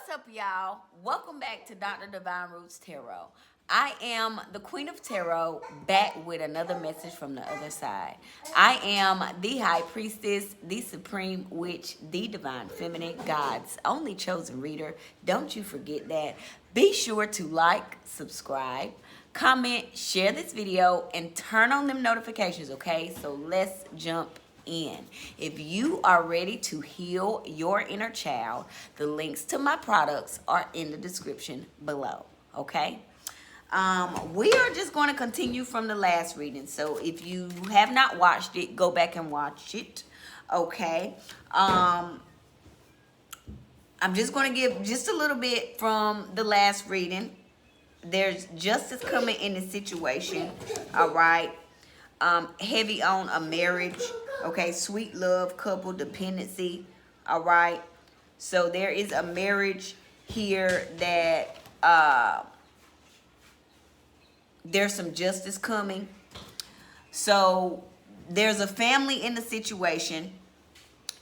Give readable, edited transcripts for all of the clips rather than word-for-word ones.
What's up, y'all? Welcome back to Dr. Divine Roots Tarot. I am the Queen of Tarot, back with another message from the other side. I am the High Priestess, the Supreme Witch, the Divine Feminine, God's only chosen reader. Don't you forget that. Be sure to like, subscribe, comment, share this video, and turn on them notifications, okay? So let's jump in. If you are ready to heal your inner child, the links to my products are in the description below, okay? We are just going to continue from the last reading. So if you have not watched it, go back and watch it, okay? I'm just going to give just a little bit from the last reading. There's justice coming in the situation, all right? Heavy on a marriage, okay? Sweet love, couple, dependency, all right? So there is a marriage here that there's some justice coming. So there's a family in the situation,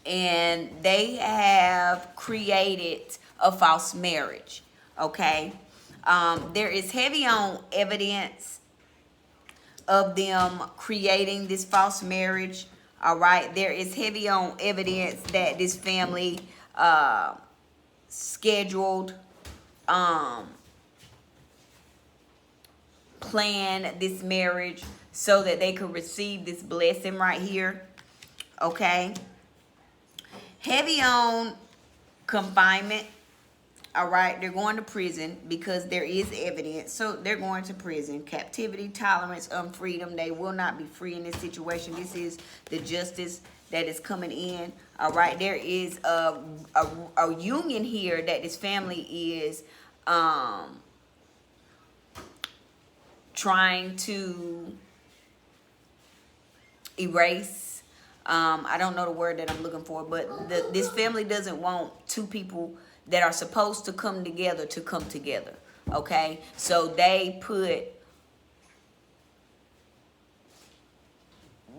and they have created a false marriage, okay? There is heavy on evidence of them creating this false marriage, all right? There is heavy on evidence that this family scheduled, planned this marriage so that they could receive this blessing right here, okay? Heavy on confinement, all right? They're going to prison because there is evidence. So they're going to prison. Captivity, tolerance, unfreedom. They will not be free in this situation. This is the justice that is coming in, all right? There is a union here that this family is trying to erase. I don't know the word that I'm looking for, but this family doesn't want two people that are supposed to come together, okay? So they put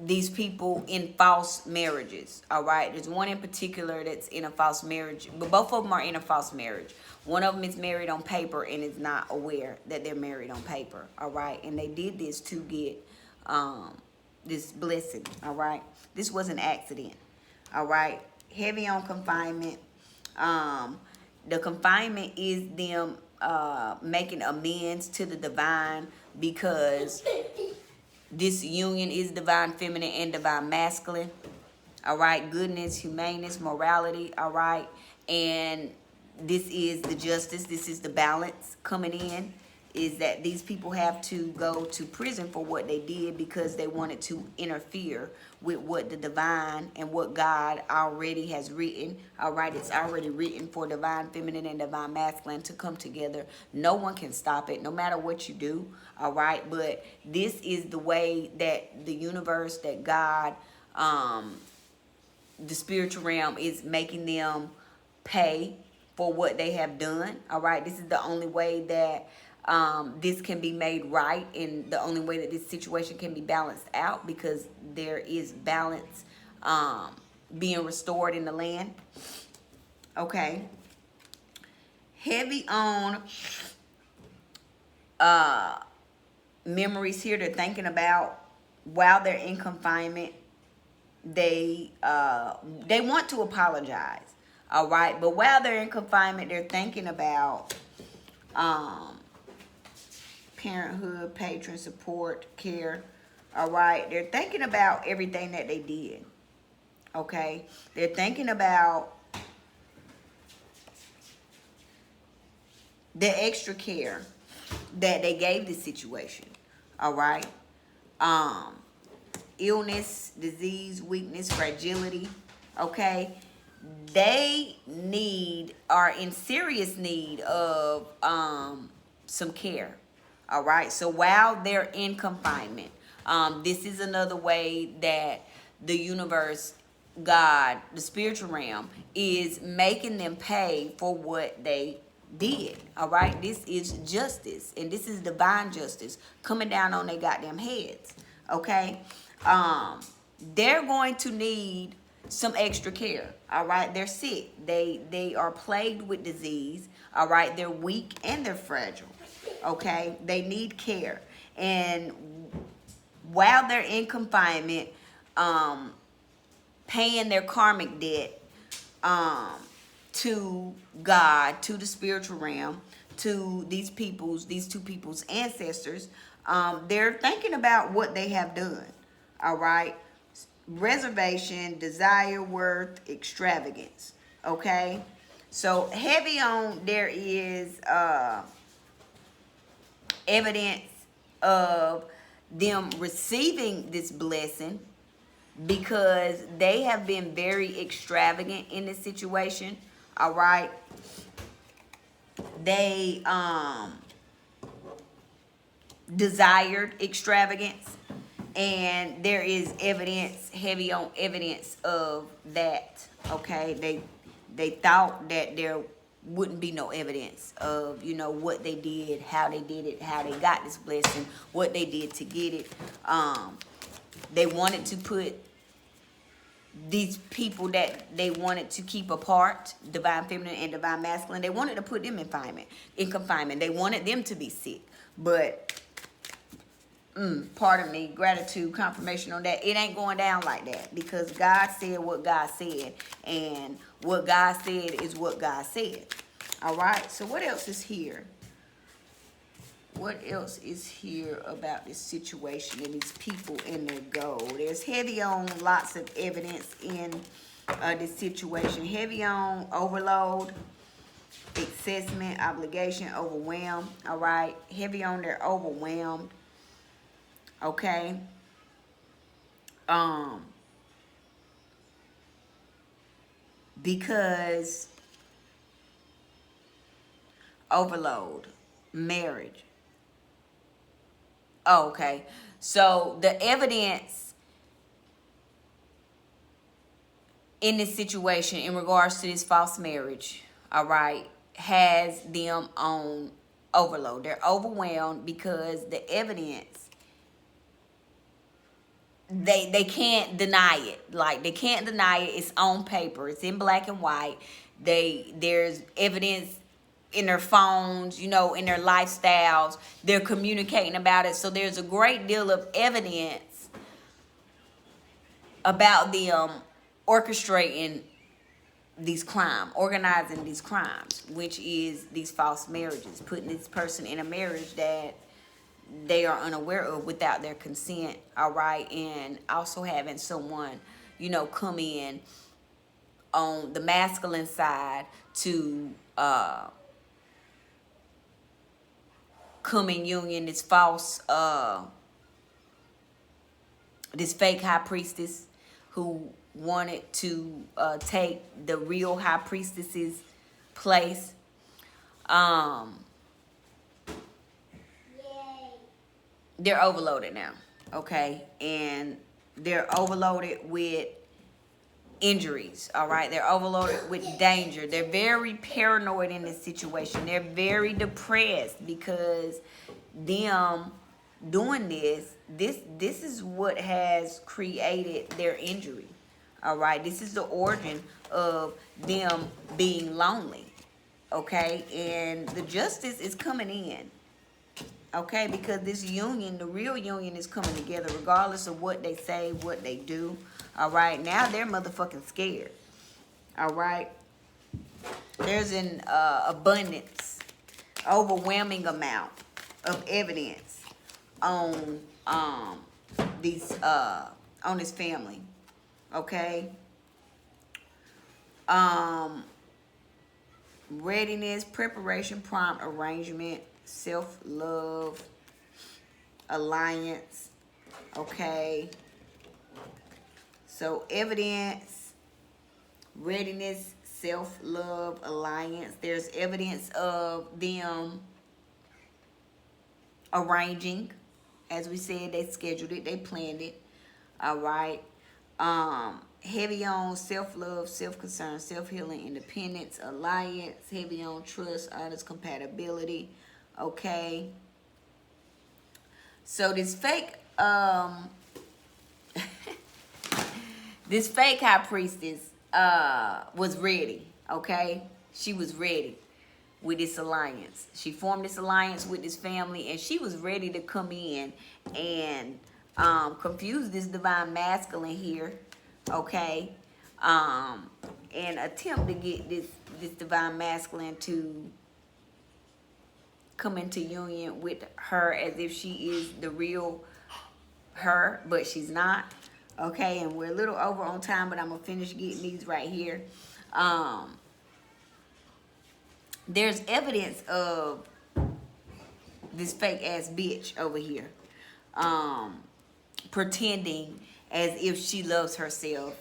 these people in false marriages, all right? There's one in particular that's in a false marriage, but both of them are in a false marriage. One of them is married on paper and is not aware that they're married on paper, all right? And they did this to get this blessing, all right? This was an accident, all right? Heavy on confinement. The confinement is them making amends to the divine, because this union is divine feminine and divine masculine, all right? Goodness, humaneness, morality, all right? And this is the justice. This is the balance coming in, is that these people have to go to prison for what they did because they wanted to interfere with what the divine and what God already has written, all right? It's already written for divine feminine and divine masculine to come together. No one can stop it, no matter what you do, all right? But this is the way that the universe, that God, the spiritual realm is making them pay for what they have done, all right? This is the only way that this can be made right, and the only way that this situation can be balanced out, because there is balance being restored in the land, okay? Heavy on memories here. They're thinking about while they're in confinement. They want to apologize, all right? But while they're in confinement, they're thinking about parenthood, patron, support, care, all right? They're thinking about everything that they did, okay? They're thinking about the extra care that they gave this situation, all right? Illness, disease, weakness, fragility, okay? They are in serious need of some care, all right? So while they're in confinement, this is another way that the universe, God, the spiritual realm, is making them pay for what they did, all right? This is justice, and this is divine justice coming down on their goddamn heads, okay? They're going to need some extra care. All right, they're sick. They are plagued with disease. All right, they're weak and they're fragile. Okay, they need care. And while they're in confinement, paying their karmic debt to God, to the spiritual realm, to these two people's ancestors, they're thinking about what they have done. All right, reservation, desire, worth, extravagance. Okay, so heavy on there is evidence of them receiving this blessing because they have been very extravagant in this situation. All right, they desired extravagance, and there is evidence, heavy on evidence of that. Okay, they thought that there wouldn't be no evidence of, you know, what they did, how they did it, how they got this blessing, what they did to get it. They wanted to put these people that they wanted to keep apart, divine feminine and divine masculine, they wanted to put them in confinement. They wanted them to be sick. But pardon me, gratitude, confirmation on that. It ain't going down like that, because God said what God said, and what God said is what God said. All right, so what else is here? What else is here about this situation and these people and their goal? There's heavy on lots of evidence in this situation. Heavy on overload, assessment, obligation, overwhelmed. All right, heavy on their overwhelmed. Okay. Because overload, marriage. Oh, okay. So the evidence in this situation in regards to this false marriage, all right, has them on overload. They're overwhelmed because the evidence, they can't deny it. Like, they can't deny it. It's on paper. It's in black and white. There's evidence in their phones, you know, in their lifestyles. They're communicating about it. So there's a great deal of evidence about them orchestrating these crimes, organizing these crimes, which is these false marriages, putting this person in a marriage that they are unaware of without their consent. All right, and also having someone, you know, come in on the masculine side to come in union, this false this fake high priestess who wanted to take the real high priestess's place. They're overloaded now, okay? And they're overloaded with injuries, all right? They're overloaded with danger. They're very paranoid in this situation. They're very depressed because them doing this is what has created their injury, all right? This is the origin of them being lonely, okay? And the justice is coming in, okay? Because this union, the real union, is coming together regardless of what they say, what they do, all right? Now they're motherfucking scared, all right? There's an abundance, overwhelming amount of evidence on this family, okay? Readiness, preparation, prompt, arrangement, self-love, alliance, okay? So evidence, readiness, self-love, alliance. There's evidence of them arranging. As we said, they scheduled it, they planned it, all right? Heavy on self-love, self-concern, self-healing, independence, alliance. Heavy on trust, honest, compatibility, okay? So this fake This fake high priestess was ready, okay? She was ready with this alliance. She formed this alliance with this family, and she was ready to come in and confuse this divine masculine here, okay? And attempt to get this divine masculine to come into union with her as if she is the real her, but she's not. Okay, and we're a little over on time, but I'm gonna finish getting these right here. There's evidence of this fake ass bitch over here, pretending as if she loves herself.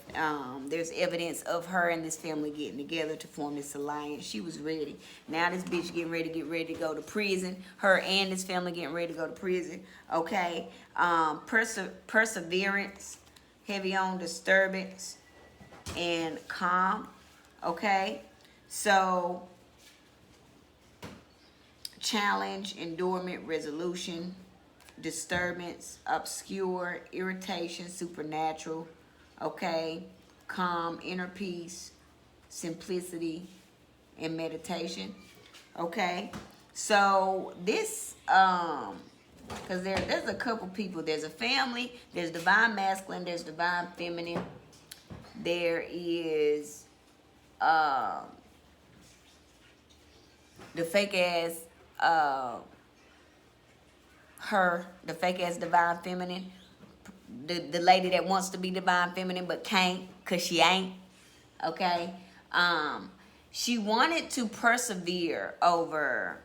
There's evidence of her and this family getting together to form this alliance. She was ready. Now this bitch getting ready to go to prison. Her and this family getting ready to go to prison. Okay, perseverance, heavy on disturbance, and calm. Okay, so challenge, endurement, resolution, disturbance, obscure, irritation, supernatural, okay, calm, inner peace, simplicity, and meditation, okay. So this, because there's a couple people. There's a family, there's divine masculine, there's divine feminine, there is the fake ass the fake ass divine feminine, the lady that wants to be divine feminine but can't because she ain't, okay. She wanted to persevere over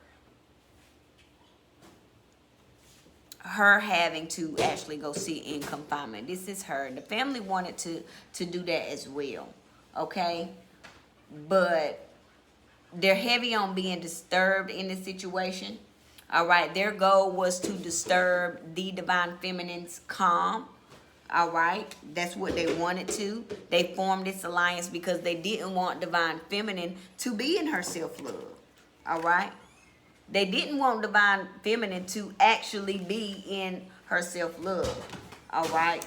her having to actually go sit in confinement. This is her. The family wanted to do that as well, okay, but they're heavy on being disturbed in this situation. All right, their goal was to disturb the divine feminine's calm. All right, that's what they wanted to. They formed this alliance because they didn't want divine feminine to be in her self-love. All right, they didn't want divine feminine to actually be in her self-love. All right,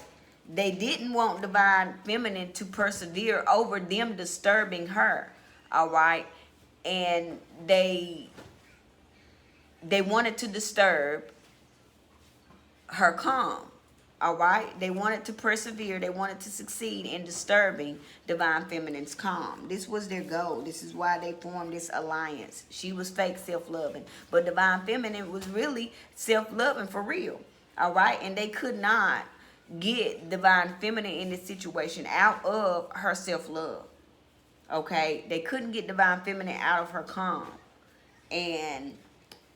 they didn't want divine feminine to persevere over them disturbing her. All right, and they wanted to disturb her calm. All right, they wanted to persevere, they wanted to succeed in disturbing divine feminine's calm. This was their goal. This is why they formed this alliance. She was fake self-loving, but divine feminine was really self-loving for real. All right, and they could not get divine feminine in this situation out of her self-love. Okay, they couldn't get divine feminine out of her calm, and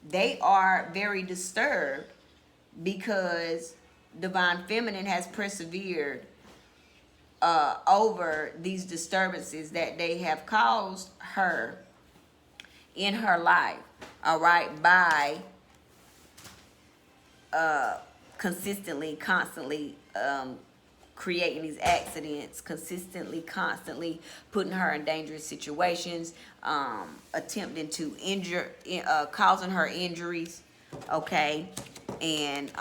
they are very disturbed because divine feminine has persevered over these disturbances that they have caused her in her life. All right, by constantly creating these accidents, constantly putting her in dangerous situations, attempting to causing her injuries, okay, and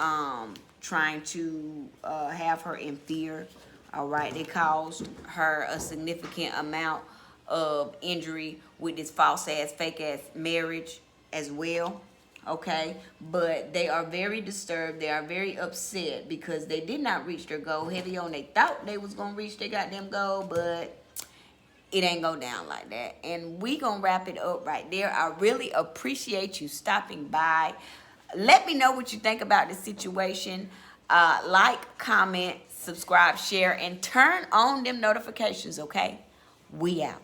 trying to have her in fear. All right, they caused her a significant amount of injury with this false ass, fake ass marriage as well. Okay, but they are very disturbed. They are very upset because they did not reach their goal. Heavy on, they thought they was gonna reach their goddamn goal, but it ain't go down like that. And we gonna wrap it up right there. I really appreciate you stopping by. Let me know what you think about this situation. Like, comment, subscribe, share, and turn on them notifications, okay? We out.